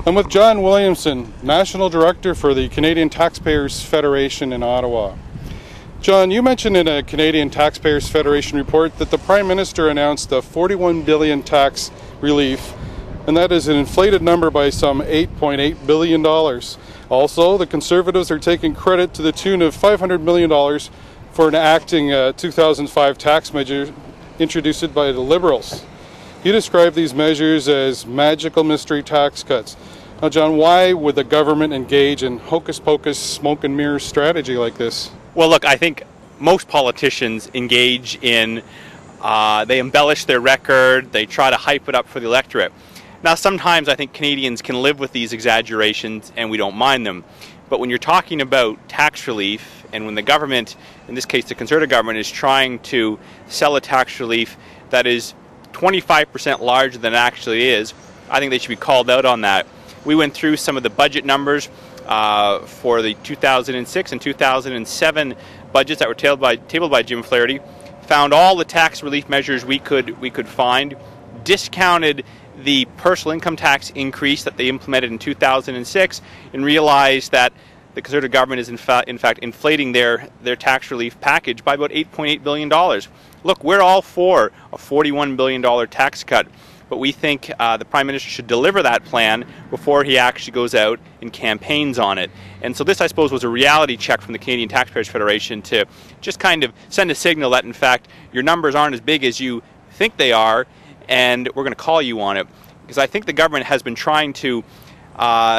I'm with John Williamson, National Director for the Canadian Taxpayers Federation in Ottawa. John, you mentioned in a Canadian Taxpayers Federation report that the Prime Minister announced a $41 billion tax relief, and that is an inflated number by some $8.8 billion. Also, the Conservatives are taking credit to the tune of $500 million for enacting a 2005 tax measure introduced by the Liberals. You describe these measures as magical mystery tax cuts. Now, John, why would the government engage in hocus-pocus, smoke and mirrors strategy like this? Well, look, I think most politicians engage in, they embellish their record, they try to hype it up for the electorate. Now, sometimes I think Canadians can live with these exaggerations and we don't mind them. But when you're talking about tax relief, and when the government, in this case the Conservative government, is trying to sell a tax relief that is 25% larger than it actually is, I think they should be called out on that. We went through some of the budget numbers for the 2006 and 2007 budgets that were tabled by Jim Flaherty, found all the tax relief measures we could find, discounted the personal income tax increase that they implemented in 2006, and realized that the Conservative government is in fact inflating their tax relief package by about $8.8 billion. Look, we're all for a $41 billion tax cut, but we think the Prime Minister should deliver that plan before he actually goes out and campaigns on it. And so this, I suppose, was a reality check from the Canadian Taxpayers Federation to just kind of send a signal that, in fact, your numbers aren't as big as you think they are, and we're going to call you on it. Because I think the government has been trying to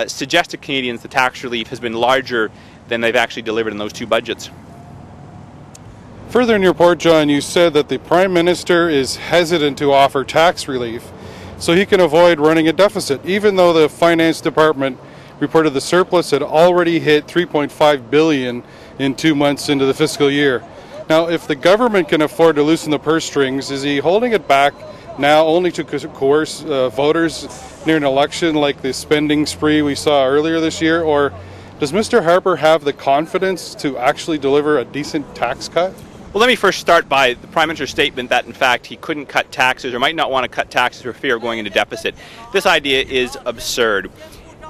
suggest to Canadians the tax relief has been larger than they've actually delivered in those two budgets. Further in your report, John, you said that the Prime Minister is hesitant to offer tax relief so he can avoid running a deficit, even though the Finance Department reported the surplus had already hit $3.5 billion in 2 months into the fiscal year. Now, if the government can afford to loosen the purse strings, is he holding it back now only to coerce voters near an election like the spending spree we saw earlier this year? Or does Mr. Harper have the confidence to actually deliver a decent tax cut? Well, let me first start by the Prime Minister's statement that, in fact, he couldn't cut taxes or might not want to cut taxes for fear of going into deficit. This idea is absurd.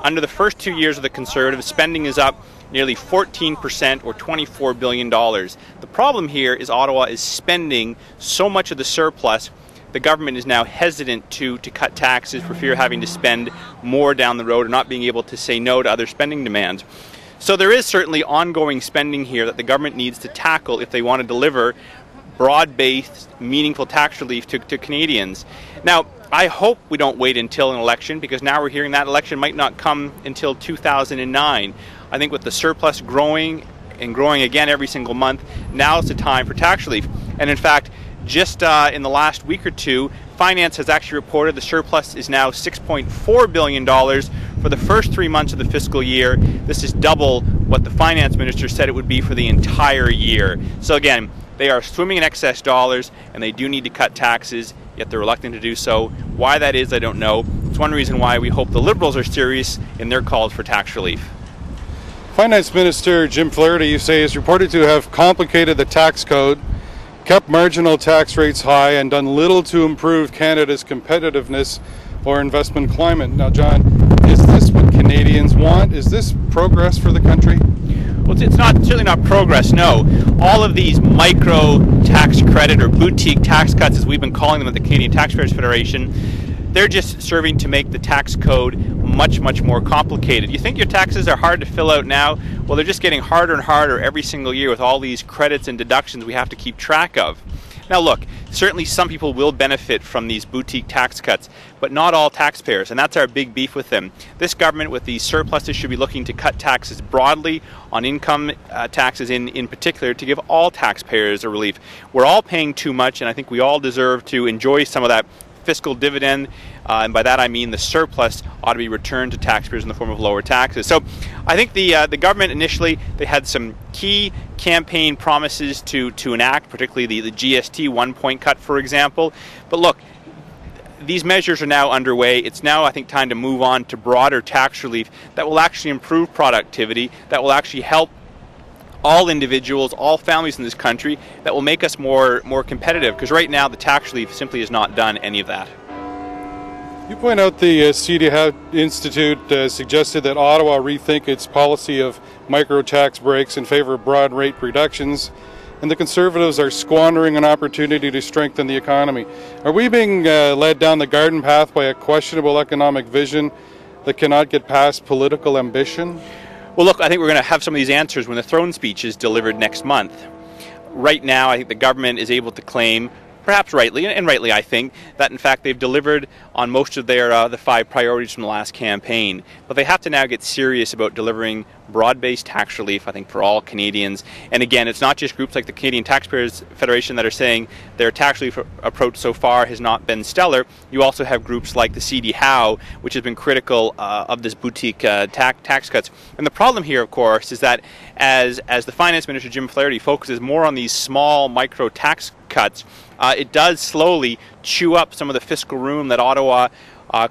Under the first 2 years of the Conservative, spending is up nearly 14% or $24 billion. The problem here is Ottawa is spending so much of the surplus, the government is now hesitant to cut taxes for fear of having to spend more down the road or not being able to say no to other spending demands. So there is certainly ongoing spending here that the government needs to tackle if they want to deliver broad-based, meaningful tax relief to Canadians. Now, I hope we don't wait until an election, because now we're hearing that election might not come until 2009. I think with the surplus growing and growing again every single month, now is the time for tax relief. And in fact, just in the last week or two, Finance has actually reported the surplus is now $6.4 billion for the first 3 months of the fiscal year. This is double what the Finance Minister said it would be for the entire year. So again, they are swimming in excess dollars, and they do need to cut taxes, yet they're reluctant to do so. Why that is, I don't know. It's one reason why we hope the Liberals are serious in their calls for tax relief. Finance Minister Jim Flaherty, you say, is reported to have complicated the tax code, kept marginal tax rates high, and done little to improve Canada's competitiveness or investment climate. Now, John, is this what Canadians want? Is this progress for the country? Well, it's certainly not progress, no. All of these micro tax credit or boutique tax cuts, as we've been calling them at the Canadian Taxpayers Federation, they're just serving to make the tax code much, much more complicated. You think your taxes are hard to fill out now? Well, they're just getting harder and harder every single year with all these credits and deductions we have to keep track of. Now look, certainly some people will benefit from these boutique tax cuts, but not all taxpayers, and that's our big beef with them. This government, with these surpluses, should be looking to cut taxes broadly on income taxes in particular, to give all taxpayers a relief. We're all paying too much, and I think we all deserve to enjoy some of that fiscal dividend, and by that I mean the surplus ought to be returned to taxpayers in the form of lower taxes. So I think the government initially, they had some key campaign promises to enact, particularly the GST 1-point cut, for example. But look, these measures are now underway. It's now, I think, time to move on to broader tax relief that will actually improve productivity, that will actually help all individuals, all families in this country, that will make us more competitive, because right now the tax relief simply has not done any of that. You point out the CD Institute suggested that Ottawa rethink its policy of micro-tax breaks in favor of broad rate reductions, and the Conservatives are squandering an opportunity to strengthen the economy. Are we being led down the garden path by a questionable economic vision that cannot get past political ambition? Well, look, I think we're going to have some of these answers when the throne speech is delivered next month. Right now, I think the government is able to claim, perhaps rightly, and rightly I think, that in fact they've delivered on most of their the 5 priorities from the last campaign. But they have to now get serious about delivering broad-based tax relief, I think, for all Canadians. And again, it's not just groups like the Canadian Taxpayers Federation that are saying their tax relief approach so far has not been stellar. You also have groups like the CD Howe, which has been critical of this boutique tax cuts. And the problem here, of course, is that as the Finance Minister Jim Flaherty focuses more on these small micro tax cuts, it does slowly chew up some of the fiscal room that Ottawa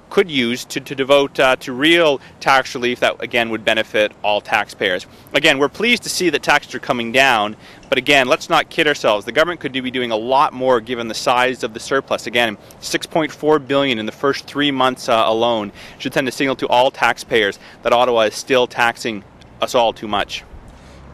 could use to devote to real tax relief that, again, would benefit all taxpayers. Again, we're pleased to see that taxes are coming down, but again, let's not kid ourselves. The government could be doing a lot more given the size of the surplus. Again, $6.4 billion in the first 3 months alone should send a signal to all taxpayers that Ottawa is still taxing us all too much.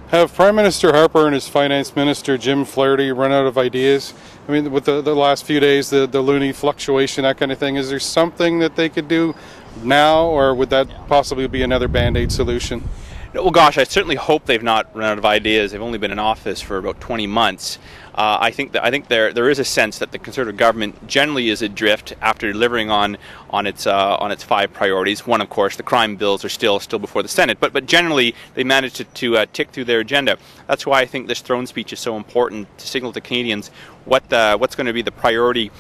Have Prime Minister Harper and his Finance Minister Jim Flaherty run out of ideas? I mean, with the last few days, the loonie fluctuation, that kind of thing, is there something that they could do now, or would that possibly be another Band-Aid solution? Well, gosh, I certainly hope they've not run out of ideas. They've only been in office for about 20 months. I think there is a sense that the Conservative government generally is adrift after delivering on its 5 priorities. One, of course, the crime bills are still before the Senate, but generally they managed to tick through their agenda. That's why I think this throne speech is so important, to signal to Canadians what's going to be the priority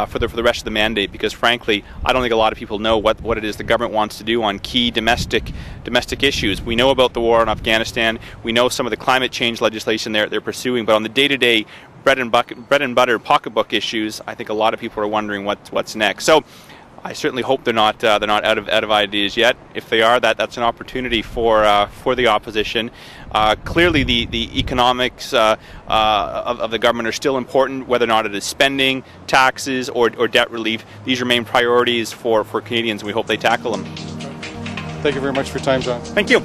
for the rest of the mandate. Because frankly, I don't think a lot of people know what it is the government wants to do on key domestic issues. We know about the war in Afghanistan. We know some of the climate change legislation they're pursuing, but on the day-to-day bread and butter pocketbook issues, I think a lot of people are wondering what's next. So I certainly hope they're not out of ideas yet. If they are, that's an opportunity for the opposition. Clearly, the economics of the government are still important, whether or not it is spending, taxes, or debt relief. These remain priorities for Canadians, and we hope they tackle them. Thank you very much for your time, John. Thank you.